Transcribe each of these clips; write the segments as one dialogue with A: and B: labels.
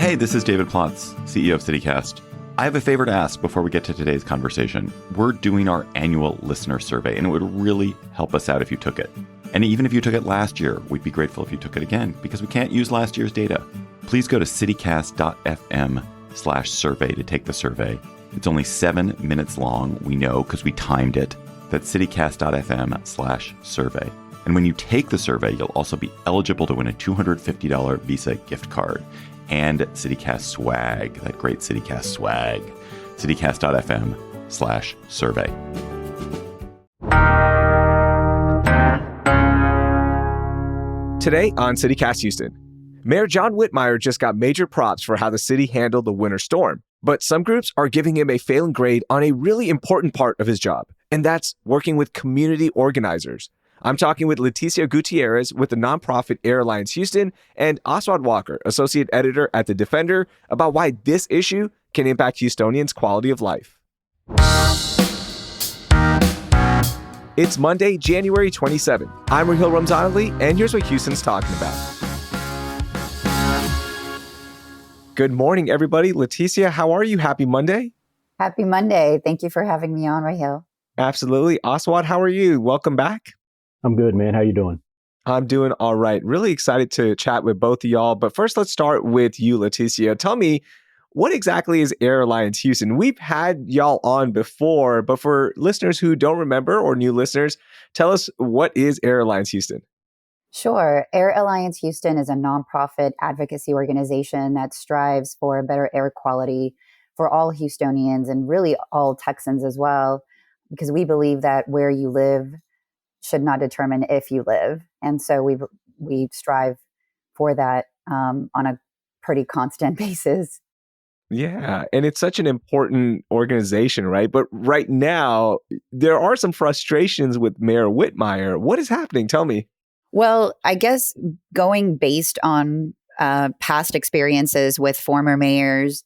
A: Hey, this is David Plotz, CEO of CityCast. I have a favor to ask before we get to today's conversation. We're doing our annual listener survey, and it would really help us out if you took it. And even if you took it last year, we'd be grateful if you took it again, because we can't use last year's data. Please go to citycast.fm/survey to take the survey. It's only 7 minutes long, we know, because we timed it. That's citycast.fm/survey. And when you take the survey, you'll also be eligible to win a $250 Visa gift card and CityCast swag, that great CityCast swag. citycast.fm/survey.
B: Today on CityCast Houston, Mayor John Whitmire just got major props for how the city handled the winter storm. But some groups are giving him a failing grade on a really important part of his job, and that's working with community organizers. I'm talking with Leticia Gutierrez with the nonprofit Air Alliance Houston and Aswad Walker, associate editor at The Defender, about why this issue can impact Houstonians' quality of life. It's Monday, January 27th. I'm Rahil Ramzanali, and here's what Houston's talking about. Good morning, everybody. Leticia, how are you? Happy Monday.
C: Happy Monday. Thank you for having me on, Rahil.
B: Absolutely. Aswad, how are you? Welcome back.
D: I'm good, man. How you doing?
B: I'm doing all right. Really excited to chat with both of y'all. But first, let's start with you, Leticia. Tell me, what exactly is Air Alliance Houston? We've had y'all on before, but for listeners who don't remember or new listeners, tell us, what is Air Alliance Houston?
C: Sure. Air Alliance Houston is a nonprofit advocacy organization that strives for better air quality for all Houstonians and really all Texans as well, because we believe that where you live should not determine if you live. And so we strive for that on a pretty constant basis.
B: Yeah, and it's such an important organization, right? But right now, there are some frustrations with Mayor Whitmire. What is happening? Tell me.
C: Well, I guess going based on past experiences with former mayors,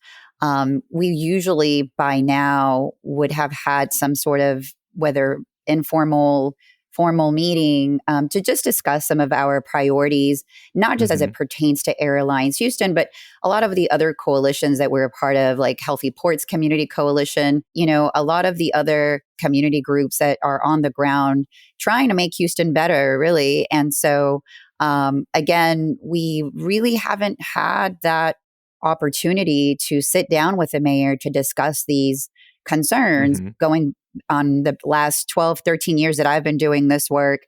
C: we usually by now would have had some sort of, whether informal, formal meeting to just discuss some of our priorities, not just as it pertains to Air Alliance Houston, but a lot of the other coalitions that we're a part of, like Healthy Ports Community Coalition, a lot of the other community groups that are on the ground trying to make Houston better, really. And so, again, we really haven't had that opportunity to sit down with the mayor to discuss these concerns going on the last 12, 13 years that I've been doing this work.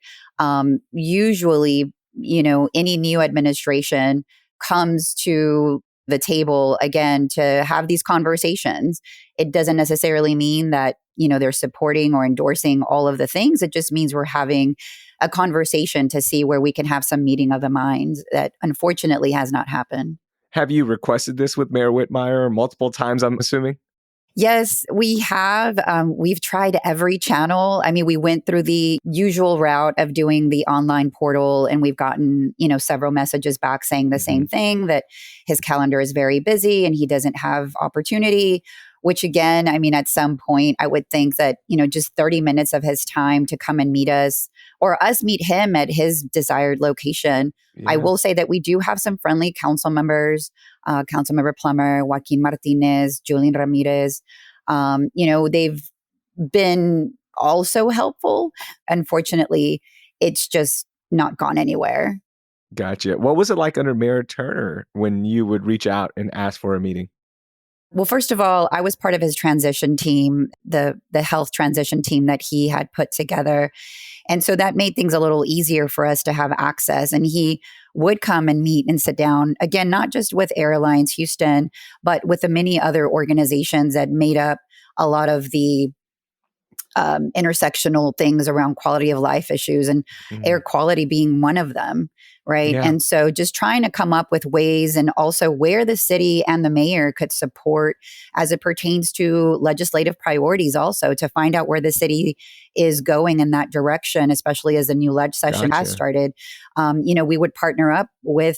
C: Usually, any new administration comes to the table again to have these conversations. It doesn't necessarily mean that, they're supporting or endorsing all of the things. It just means we're having a conversation to see where we can have some meeting of the minds that unfortunately has not happened.
B: Have you requested this with Mayor Whitmire multiple times, I'm assuming?
C: Yes, we have. We've tried every channel. I mean, we went through the usual route of doing the online portal, and we've gotten, several messages back saying the same thing, that his calendar is very busy and he doesn't have opportunity, which again, I mean, at some point, I would think that, just 30 minutes of his time to come and meet us or us meet him at his desired location. Yeah. I will say that we do have some friendly council members, Councilmember Plummer, Joaquin Martinez, Julian Ramirez. They've been also helpful. Unfortunately, it's just not gone anywhere.
B: Gotcha. What was it like under Mayor Turner when you would reach out and ask for a meeting?
C: Well, first of all, I was part of his transition team, the health transition team that he had put together. And so that made things a little easier for us to have access. And he would come and meet and sit down, again, not just with Air Alliance Houston, but with the many other organizations that made up a lot of the intersectional things around quality of life issues, and air quality being one of them, right? Yeah. And so just trying to come up with ways, and also where the city and the mayor could support as it pertains to legislative priorities, also to find out where the city is going in that direction, especially as the new leg session has started. We would partner up with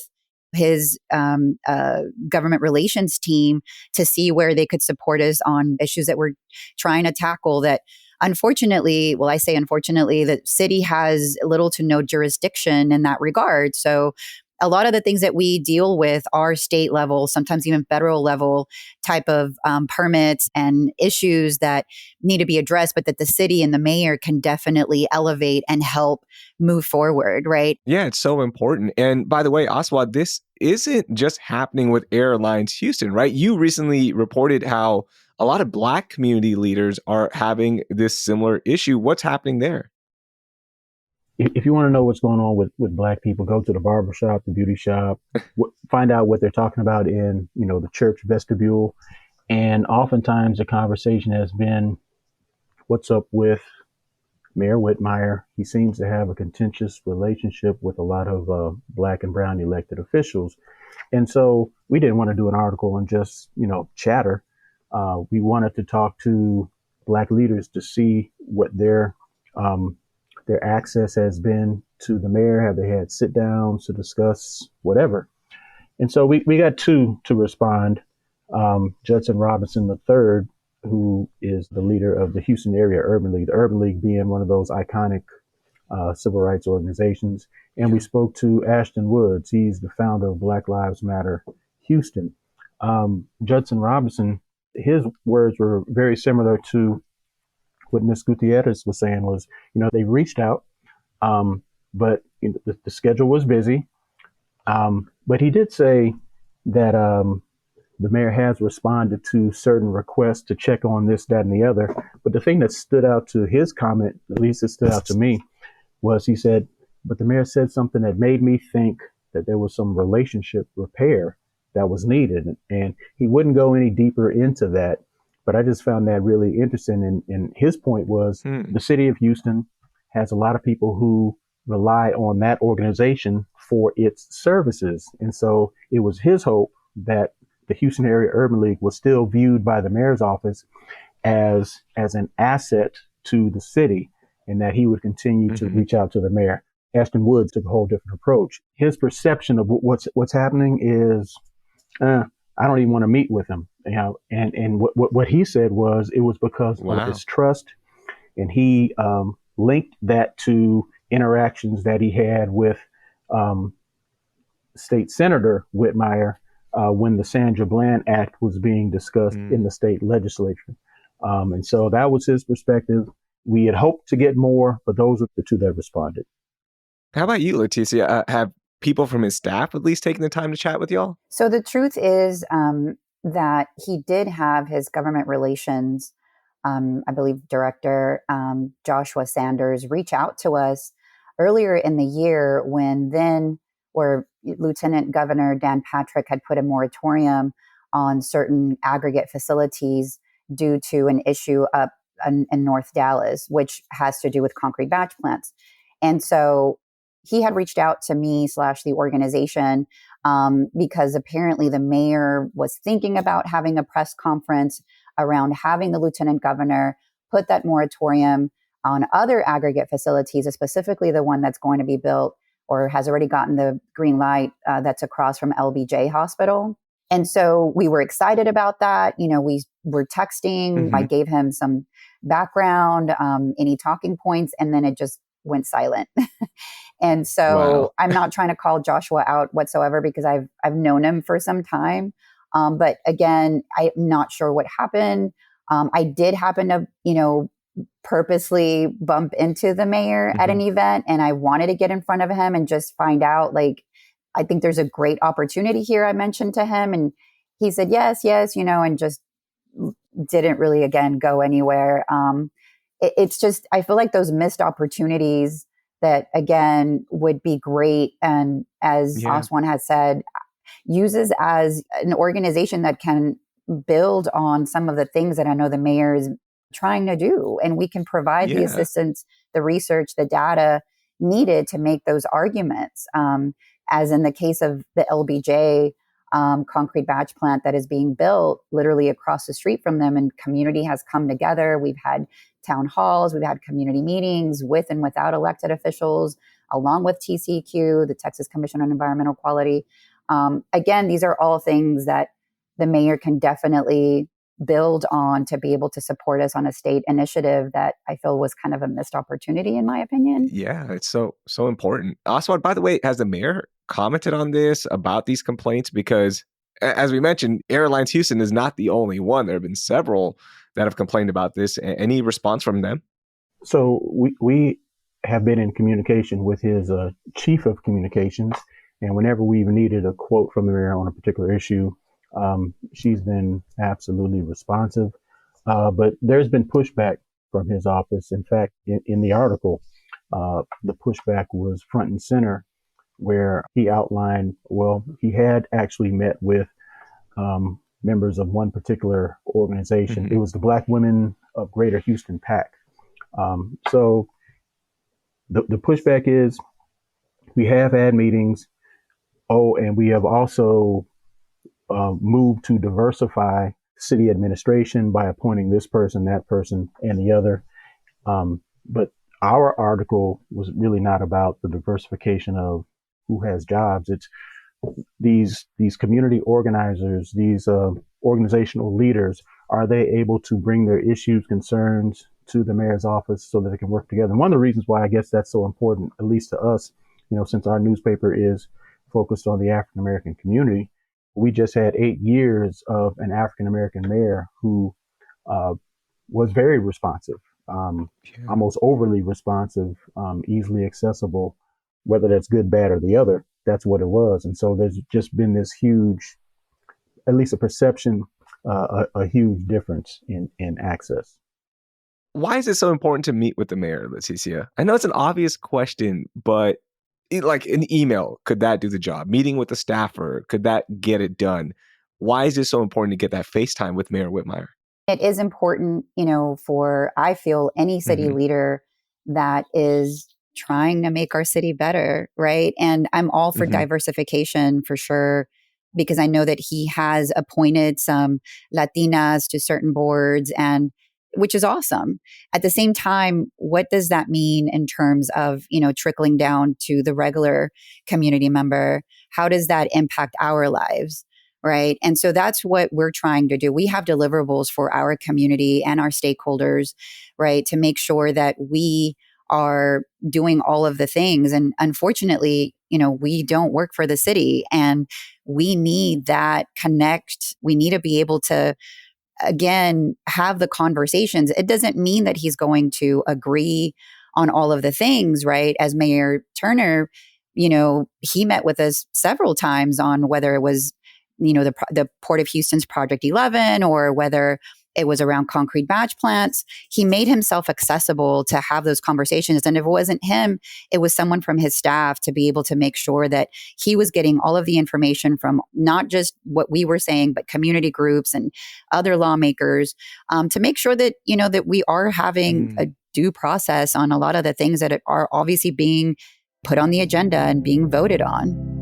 C: his government relations team to see where they could support us on issues that we're trying to tackle that, unfortunately, well, I say unfortunately, the city has little to no jurisdiction in that regard. So a lot of the things that we deal with are state level, sometimes even federal level type of permits and issues that need to be addressed, but that the city and the mayor can definitely elevate and help move forward, right?
B: Yeah, it's so important. And by the way, Oswald, this isn't just happening with Airlines Houston, right? You recently reported how a lot of Black community leaders are having this similar issue. What's happening there?
D: If you want to know what's going on with Black people, go to the barber shop, the beauty shop, find out what they're talking about in, the church vestibule. And oftentimes the conversation has been, what's up with Mayor Whitmire? He seems to have a contentious relationship with a lot of Black and brown elected officials. And so we didn't want to do an article on just, chatter. We wanted to talk to Black leaders to see what their access has been to the mayor. Have they had sit downs to discuss whatever? And so we got two to respond. Judson Robinson III, who is the leader of the Houston Area Urban League, the Urban League being one of those iconic civil rights organizations. And we spoke to Ashton Woods. He's the founder of Black Lives Matter Houston. Judson Robinson, his words were very similar to what Ms. Gutierrez was saying was, they reached out, but the schedule was busy. But he did say that the mayor has responded to certain requests to check on this, that, and the other. But the thing that stood out to his comment, at least it stood out to me, was he said, but the mayor said something that made me think that there was some relationship repair that was needed. And he wouldn't go any deeper into that. But I just found that really interesting. And his point was the city of Houston has a lot of people who rely on that organization for its services. And so it was his hope that the Houston Area Urban League was still viewed by the mayor's office as an asset to the city, and that he would continue to reach out to the mayor. Ashton Woods took a whole different approach. His perception of what's happening is, I don't even want to meet with him. And what he said was it was because of his trust, and he linked that to interactions that he had with State Senator Whitmire when the Sandra Bland Act was being discussed in the state legislature. And so that was his perspective. We had hoped to get more, but those are the two that responded.
B: How about you, Leticia? Have people from his staff at least taken the time to chat with y'all?
C: So the truth is that he did have his government relations, I believe, director Joshua Sanders reach out to us earlier in the year where Lieutenant Governor Dan Patrick had put a moratorium on certain aggregate facilities due to an issue up in North Dallas, which has to do with concrete batch plants. And so he had reached out to me / the organization because apparently the mayor was thinking about having a press conference around having the lieutenant governor put that moratorium on other aggregate facilities, specifically the one that's going to be built or has already gotten the green light that's across from LBJ Hospital. And so we were excited about that. We were texting. I gave him some background, any talking points, and then it just went silent. And so I'm not trying to call Joshua out whatsoever because I've known him for some time. But again, I'm not sure what happened. I did happen to, purposely bump into the mayor at an event, and I wanted to get in front of him and just find out, I think there's a great opportunity here. I mentioned to him, and he said, yes, and just didn't really, again, go anywhere. It's just, I feel like those missed opportunities that, again, would be great. And as Oswan has said, uses as an organization that can build on some of the things that I know the mayor is trying to do. And we can provide the assistance, the research, the data needed to make those arguments. As in the case of the LBJ concrete batch plant that is being built literally across the street from them, and community has come together. We've had town halls, we've had community meetings with and without elected officials, along with TCEQ, the Texas Commission on Environmental Quality. Again, these are all things that the mayor can definitely build on to be able to support us on a state initiative that I feel was kind of a missed opportunity, in my opinion.
B: Yeah, it's so important. Oswald, by the way, has the mayor commented on this, about these complaints? Because as we mentioned, Airlines Houston is not the only one. There have been several that have complained about this. Any response from them?
D: So we have been in communication with his chief of communications, and whenever we even needed a quote from the mayor on a particular issue, she's been absolutely responsive. But there's been pushback from his office. In fact, in the article, the pushback was front and center, where he outlined, well, he had actually met with members of one particular organization. Mm-hmm. It was the Black Women of Greater Houston PAC. So the pushback is we have had meetings. Oh, and we have also moved to diversify city administration by appointing this person, that person, and the other. But our article was really not about the diversification of who has jobs. It's these community organizers, these organizational leaders, are they able to bring their issues, concerns to the mayor's office so that they can work together? And one of the reasons why I guess that's so important, at least to us, since our newspaper is focused on the African American community, we just had 8 years of an African American mayor who was very responsive, almost overly responsive, easily accessible, whether that's good, bad, or the other. That's what it was. And so there's just been this huge, at least a perception, a huge difference in access.
B: Why is it so important to meet with the mayor, Leticia? I know it's an obvious question, but like an email, could that do the job? Meeting with the staffer, could that get it done? Why is it so important to get that FaceTime with Mayor Whitmire?
C: It is important, for, I feel, any city leader that is trying to make our city better, right? And I'm all for diversification for sure, because I know that he has appointed some Latinas to certain boards, and which is awesome. At the same time, what does that mean in terms of, trickling down to the regular community member? How does that impact our lives? Right. And so that's what we're trying to do. We have deliverables for our community and our stakeholders, right, to make sure that we are doing all of the things. And unfortunately, we don't work for the city, and we need that connect. We need to be able to, again, have the conversations. It doesn't mean that he's going to agree on all of the things, right? As Mayor Turner, he met with us several times on whether it was, the Port of Houston's Project 11, or whether it was around concrete batch plants. He made himself accessible to have those conversations. And if it wasn't him, it was someone from his staff to be able to make sure that he was getting all of the information from not just what we were saying, but community groups and other lawmakers, to make sure that, that we are having a due process on a lot of the things that are obviously being put on the agenda and being voted on.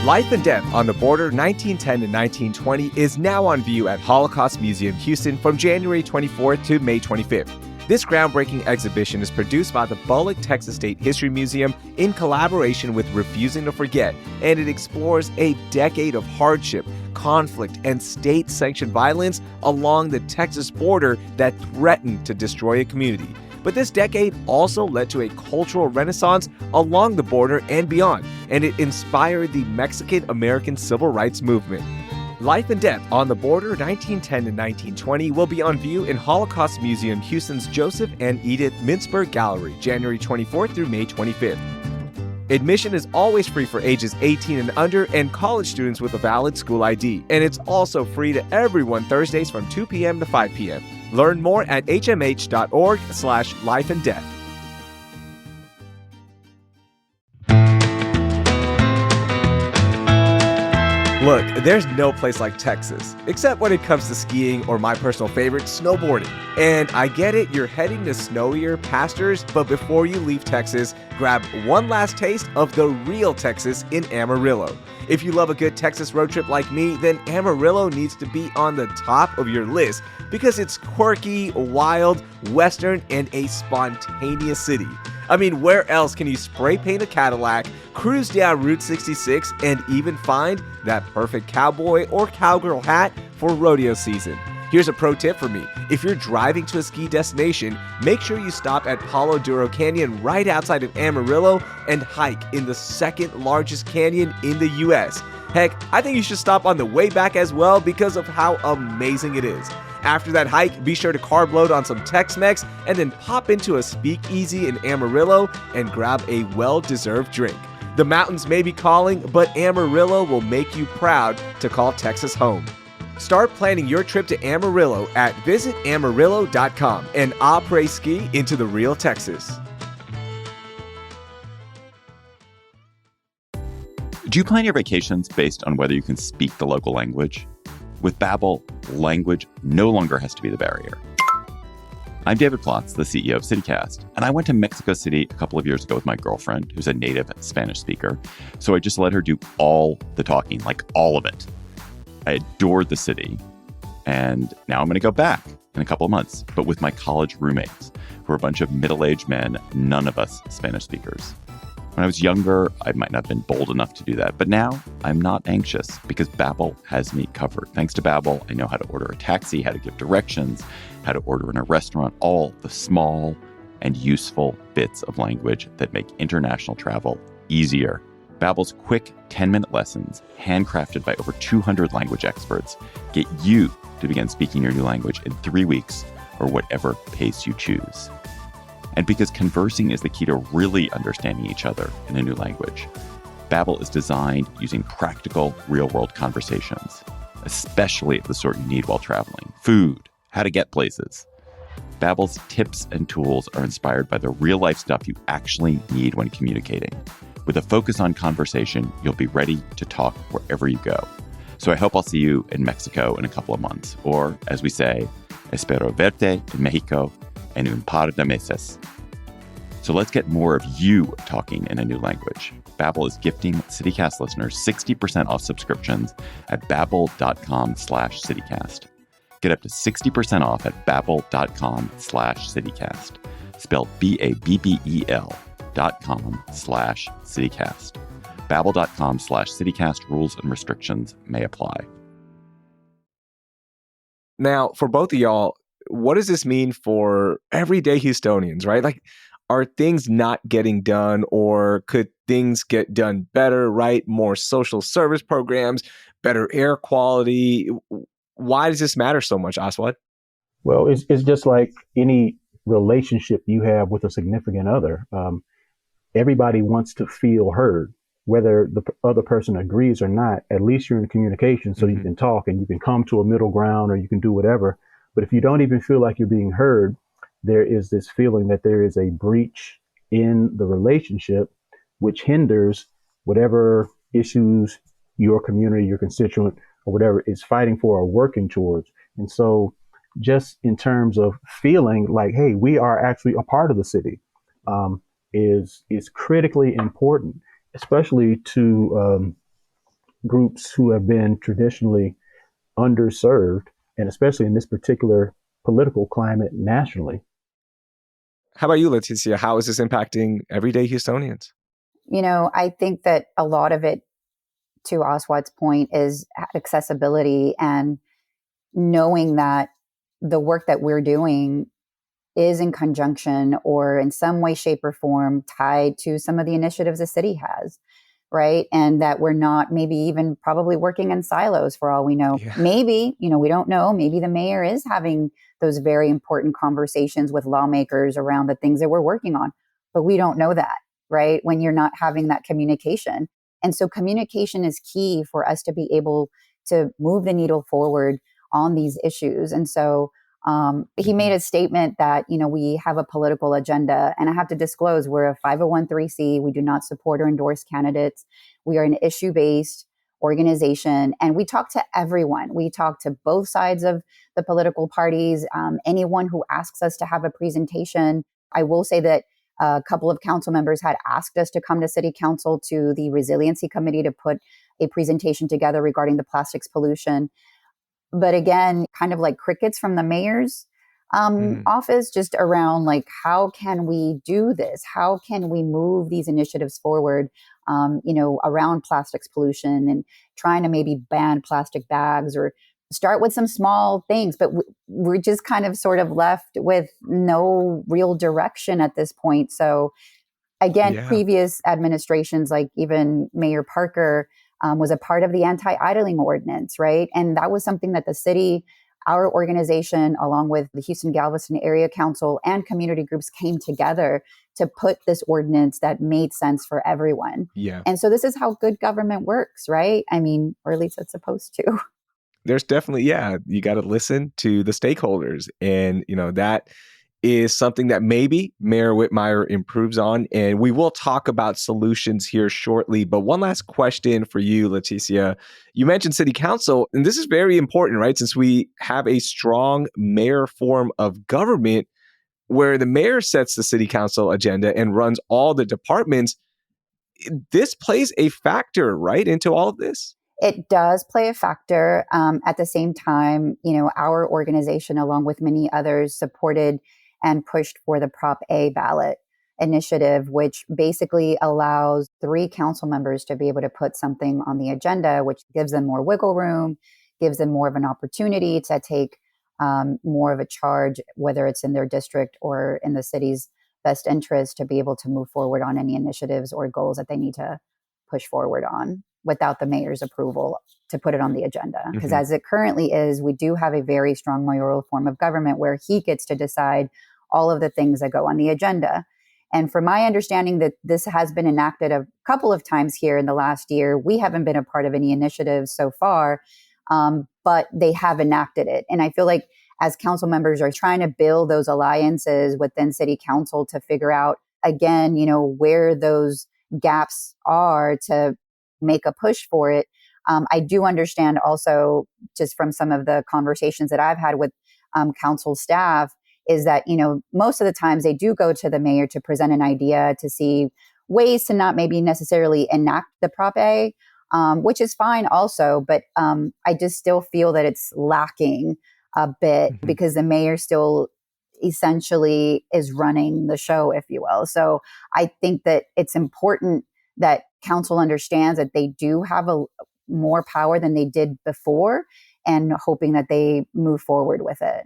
B: Life and Death on the Border 1910 to 1920 is now on view at Holocaust Museum Houston from January 24th to May 25th. This groundbreaking exhibition is produced by the Bullock Texas State History Museum in collaboration with Refusing to Forget, and it explores a decade of hardship, conflict, and state-sanctioned violence along the Texas border that threatened to destroy a community. But this decade also led to a cultural renaissance along the border and beyond, and it inspired the Mexican-American Civil Rights Movement. Life and Death on the Border 1910 to 1920 will be on view in Holocaust Museum Houston's Joseph and Edith Mintzberg Gallery, January 24th through May 25th. Admission is always free for ages 18 and under and college students with a valid school ID, and it's also free to everyone Thursdays from 2 p.m. to 5 p.m. Learn more at hmh.org/lifeanddeath. Look, there's no place like Texas, except when it comes to skiing or my personal favorite, snowboarding. And I get it, you're heading to snowier pastures, but before you leave Texas, grab one last taste of the real Texas in Amarillo. If you love a good Texas road trip like me, then Amarillo needs to be on the top of your list because it's quirky, wild, western, and a spontaneous city. I mean, where else can you spray paint a Cadillac, cruise down Route 66, and even find that perfect cowboy or cowgirl hat for rodeo season? Here's a pro tip for me. If you're driving to a ski destination, make sure you stop at Palo Duro Canyon right outside of Amarillo and hike in the second largest canyon in the US. Heck, I think you should stop on the way back as well because of how amazing it is. After that hike, be sure to carb load on some Tex-Mex and then pop into a speakeasy in Amarillo and grab a well-deserved drink. The mountains may be calling, but Amarillo will make you proud to call Texas home. Start planning your trip to Amarillo at visitamarillo.com and après ski into the real Texas.
A: Do you plan your vacations based on whether you can speak the local language? With Babbel, language no longer has to be the barrier. I'm David Plotz, the CEO of CityCast, and I went to Mexico City a couple of years ago with my girlfriend, who's a native Spanish speaker, so I just let her do all the talking, like all of it. I adored the city, and now I'm going to go back in a couple of months, but with my college roommates, who are a bunch of middle-aged men, none of us Spanish speakers. When I was younger, I might not have been bold enough to do that, but now I'm not anxious because Babbel has me covered. Thanks to Babbel, I know how to order a taxi, how to give directions, how to order in a restaurant, all the small and useful bits of language that make international travel easier. Babbel's quick 10-minute lessons, handcrafted by over 200 language experts, get you to begin speaking your new language in 3 weeks or whatever pace you choose. And because conversing is the key to really understanding each other in a new language, Babbel is designed using practical, real-world conversations, especially the sort you need while traveling. Food, how to get places. Babbel's tips and tools are inspired by the real-life stuff you actually need when communicating. With a focus on conversation, you'll be ready to talk wherever you go. So I hope I'll see you in Mexico in a couple of months. Or, as we say, espero verte en Mexico en un par de meses. So let's get more of you talking in a new language. Babbel is gifting CityCast listeners 60% off subscriptions at babbel.com/CityCast. Get up to 60% off at babbel.com/CityCast. Spelled BABBEL.com/CityCast. Babbel.com/CityCast. Rules and restrictions may apply.
B: Now, for both of y'all, what does this mean for everyday Houstonians, right? Like, are things not getting done, or could things get done better, right? More social service programs, better air quality. Why does this matter so much, Aswad?
D: Well, it's just like any relationship you have with a significant other. Everybody wants to feel heard, whether the other person agrees or not. At least you're in communication, so you can talk and you can come to a middle ground, or you can do whatever. But if you don't even feel like you're being heard, there is this feeling that there is a breach in the relationship, which hinders whatever issues your community, your constituent, or whatever is fighting for or working towards. And so just in terms of feeling like, hey, we are actually a part of the city, is critically important, especially to groups who have been traditionally underserved, and especially in this particular political climate nationally.
B: How about you, Leticia? How is this impacting everyday Houstonians?
C: You know, I think that a lot of it, to Aswad's point, is accessibility and knowing that the work that we're doing is in conjunction or in some way, shape, or form tied to some of the initiatives the city has, right? And that we're not maybe even probably working in silos for all we know. Yeah. Maybe, we don't know. Maybe the mayor is having those very important conversations with lawmakers around the things that we're working on, but we don't know that, right? When you're not having that communication. And so communication is key for us to be able to move the needle forward on these issues. And so he made a statement that, we have a political agenda, and I have to disclose, we're a 501(c)(3). We do not support or endorse candidates. We are an issue-based organization, and we talk to everyone. We talk to both sides of the political parties, anyone who asks us to have a presentation. I will say that a couple of council members had asked us to come to city council to the resiliency committee to put a presentation together regarding the plastics pollution. But again, kind of like crickets from the mayor's office, just around like, how can we do this? How can we move these initiatives forward, around plastics pollution and trying to maybe ban plastic bags or start with some small things, but we're just kind of sort of left with no real direction at this point. So again,
B: Yeah.
C: previous administrations, like even Mayor Parker, was a part of the anti-idling ordinance, right? And that was something that the city, our organization, along with the Houston Galveston Area Council and community groups came together to put this ordinance that made sense for everyone.
B: Yeah.
C: And so this is how good government works, right? I mean, or at least it's supposed to.
B: There's definitely, you got to listen to the stakeholders. And, that is something that maybe Mayor Whitmire improves on. And we will talk about solutions here shortly. But one last question for you, Leticia. You mentioned city council, and this is very important, right? Since we have a strong mayor form of government where the mayor sets the city council agenda and runs all the departments, this plays a factor, right, into all of this?
C: It does play a factor. At the same time, our organization, along with many others, supported and pushed for the Prop A ballot initiative, which basically allows 3 council members to be able to put something on the agenda, which gives them more wiggle room, gives them more of an opportunity to take more of a charge, whether it's in their district or in the city's best interest, to be able to move forward on any initiatives or goals that they need to push forward on without the mayor's approval to put it on the agenda. Because as it currently is, we do have a very strong mayoral form of government where he gets to decide all of the things that go on the agenda. And from my understanding that this has been enacted a couple of times here in the last year, we haven't been a part of any initiatives so far, but they have enacted it. And I feel like as council members are trying to build those alliances within city council to figure out, again, where those gaps are to make a push for it. I do understand also, just from some of the conversations that I've had with council staff, is that, most of the times they do go to the mayor to present an idea to see ways to not maybe necessarily enact the Prop A, which is fine also. But I just still feel that it's lacking a bit because the mayor still essentially is running the show, if you will. So I think that it's important that council understands that they do have a more power than they did before, and hoping that they move forward with it.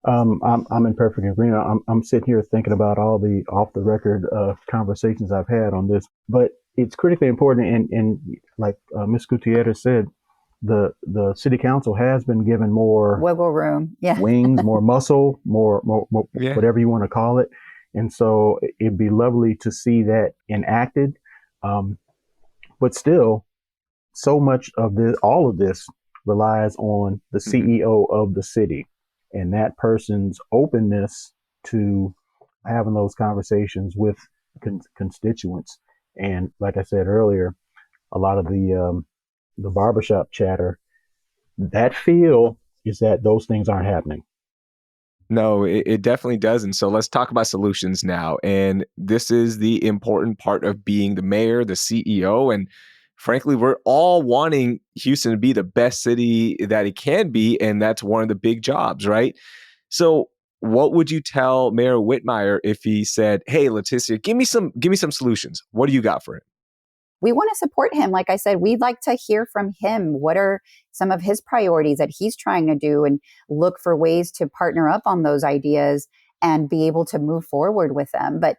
D: I'm in perfect agreement. I'm sitting here thinking about all the off the record conversations I've had on this, but it's critically important. And like Ms. Gutierrez said, the city council has been given more
C: wiggle room,
D: wings, more muscle, more
B: Yeah.
D: whatever you want to call it. And so it'd be lovely to see that enacted. But still, so much of all of this relies on the CEO of the city and that person's openness to having those conversations with constituents. And like I said earlier, a lot of the barbershop chatter, that feel is that those things aren't happening.
B: No, it definitely doesn't. So let's talk about solutions now. And this is the important part of being the mayor, the CEO. And frankly, we're all wanting Houston to be the best city that it can be. And that's one of the big jobs, right? So what would you tell Mayor Whitmire if he said, "Hey, Leticia, give me some solutions"? What do you got for him?
C: We want to support him. Like I said, we'd like to hear from him. What are some of his priorities that he's trying to do, and look for ways to partner up on those ideas and be able to move forward with them. But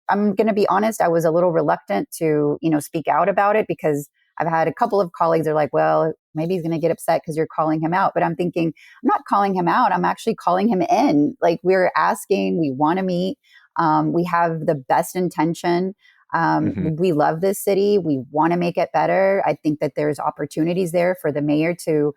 C: I'm going to be honest, I was a little reluctant to, speak out about it, because I've had a couple of colleagues are like, well, maybe he's going to get upset because you're calling him out. But I'm thinking, I'm not calling him out. I'm actually calling him in. Like, we're asking, we want to meet. We have the best intention. We love this city. We want to make it better. I think that there's opportunities there for the mayor to,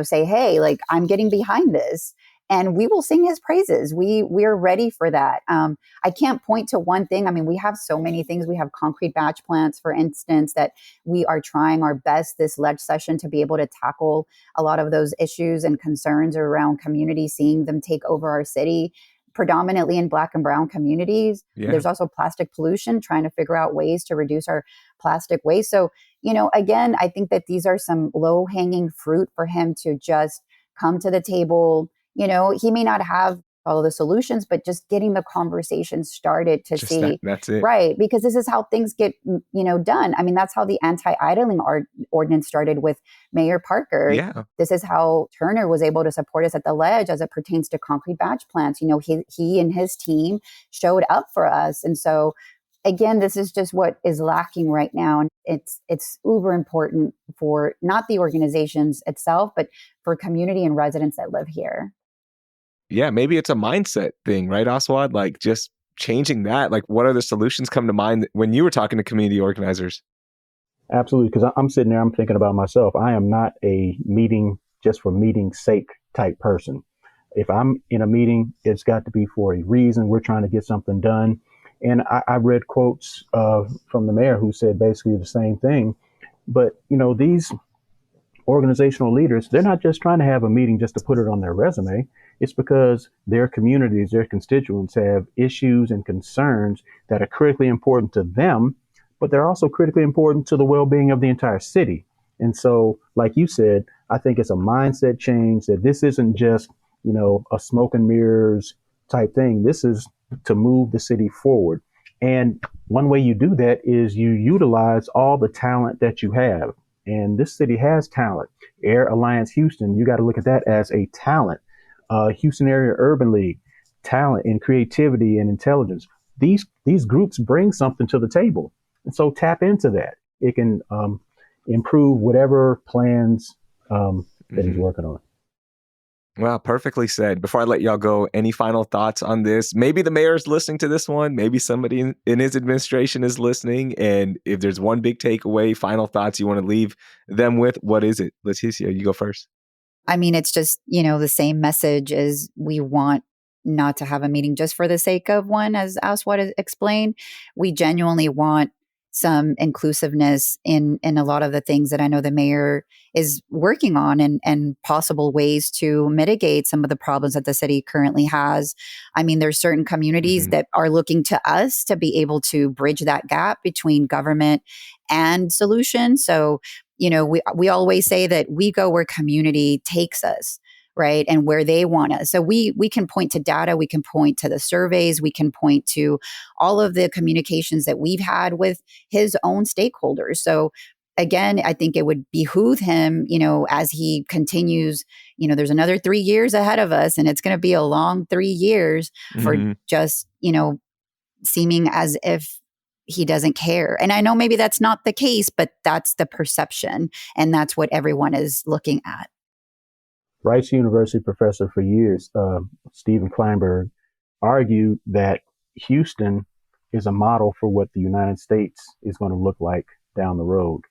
C: say, hey, like, I'm getting behind this. And we will sing his praises. We're ready for that. I can't point to one thing. I mean, we have so many things. We have concrete batch plants, for instance, that we are trying our best this ledge session to be able to tackle a lot of those issues and concerns around communities, seeing them take over our city, predominantly in Black and brown communities.
B: Yeah.
C: There's also plastic pollution, trying to figure out ways to reduce our plastic waste. So, again, I think that these are some low-hanging fruit for him to just come to the table. He may not have all of the solutions, but just getting the conversation started to
B: Just
C: see,
B: that's it.
C: right? Because this is how things get, done. I mean, that's how the anti-idling ordinance started with Mayor Parker.
B: Yeah.
C: This is how Turner was able to support us at the ledge as it pertains to concrete batch plants. He and his team showed up for us. And so, again, this is just what is lacking right now. And it's uber important for not the organizations itself, but for community and residents that live here.
B: Yeah, maybe it's a mindset thing, right, Aswad? Like just changing that. Like what other solutions come to mind when you were talking to community organizers?
D: Absolutely, because I'm sitting there, I'm thinking about myself. I am not a meeting just for meeting's sake type person. If I'm in a meeting, it's got to be for a reason. We're trying to get something done. And I read quotes from the mayor who said basically the same thing. But, these organizational leaders, they're not just trying to have a meeting just to put it on their resume. It's because their communities, their constituents have issues and concerns that are critically important to them, but they're also critically important to the well-being of the entire city. And so, like you said, I think it's a mindset change that this isn't just, a smoke and mirrors type thing. This is to move the city forward. And one way you do that is you utilize all the talent that you have. And this city has talent. Air Alliance Houston, you got to look at that as a talent. Houston Area Urban League, talent and creativity and intelligence. These groups bring something to the table. And so tap into that. It can improve whatever plans that he's working on.
B: Wow, perfectly said. Before I let y'all go, any final thoughts on this? Maybe the mayor's listening to this one. Maybe somebody in his administration is listening. And if there's one big takeaway, final thoughts you want to leave them with, what is it? Leticia, you go first.
C: I mean, it's just, the same message as we want not to have a meeting just for the sake of one, as Aswad explained. We genuinely want some inclusiveness in a lot of the things that I know the mayor is working on and possible ways to mitigate some of the problems that the city currently has. I mean, there's certain communities that are looking to us to be able to bridge that gap between government and solution. So, we always say that we go where community takes us, right? And where they want us. So we can point to data, we can point to the surveys, we can point to all of the communications that we've had with his own stakeholders. So again, I think it would behoove him, as he continues, there's another 3 years ahead of us, and it's going to be a long 3 years for just, seeming as if he doesn't care. And I know maybe that's not the case, but that's the perception. And that's what everyone is looking at.
D: Rice University professor for years, Stephen Kleinberg, argued that Houston is a model for what the United States is going to look like down the road.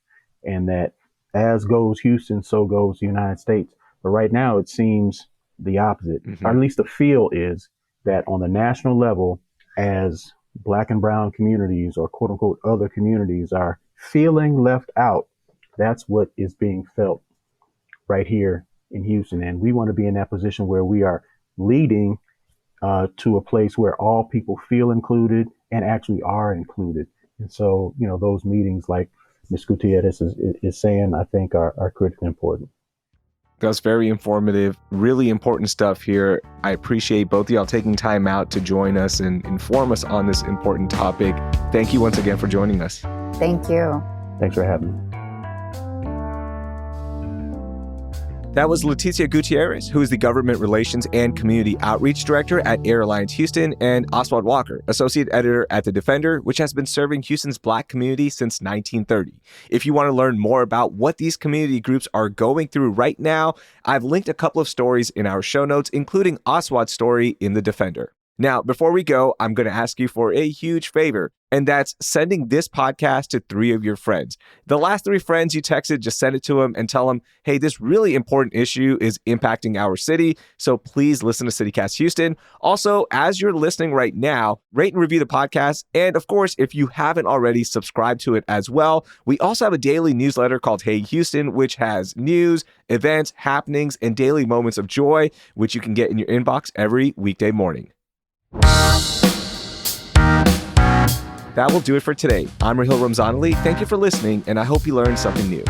D: And that as goes Houston, so goes the United States. But right now, it seems the opposite, or at least the feel is that on the national level, as Black and brown communities or quote unquote other communities are feeling left out, that's what is being felt right here in Houston. And we want to be in that position where we are leading to a place where all people feel included and actually are included. And so, those meetings like Ms. Gutierrez is saying, I think are critically important.
B: That's very informative, really important stuff here. I appreciate both of y'all taking time out to join us and inform us on this important topic. Thank you once again for joining us.
C: Thank you.
D: Thanks for having me.
B: That was Leticia Gutierrez, who is the Government Relations and Community Outreach Director at Air Alliance Houston, and Oswald Walker, Associate Editor at The Defender, which has been serving Houston's Black community since 1930. If you want to learn more about what these community groups are going through right now, I've linked a couple of stories in our show notes, including Oswad's story in The Defender. Now, before we go, I'm going to ask you for a huge favor, and that's sending this podcast to 3 of your friends. The last 3 friends you texted, just send it to them and tell them, hey, this really important issue is impacting our city, so please listen to CityCast Houston. Also, as you're listening right now, rate and review the podcast, and of course, if you haven't already, subscribe to it as well. We also have a daily newsletter called Hey Houston, which has news, events, happenings, and daily moments of joy, which you can get in your inbox every weekday morning. That will do it for today. I'm Rahil Ramzanali. Thank you for listening, and I hope you learned something new.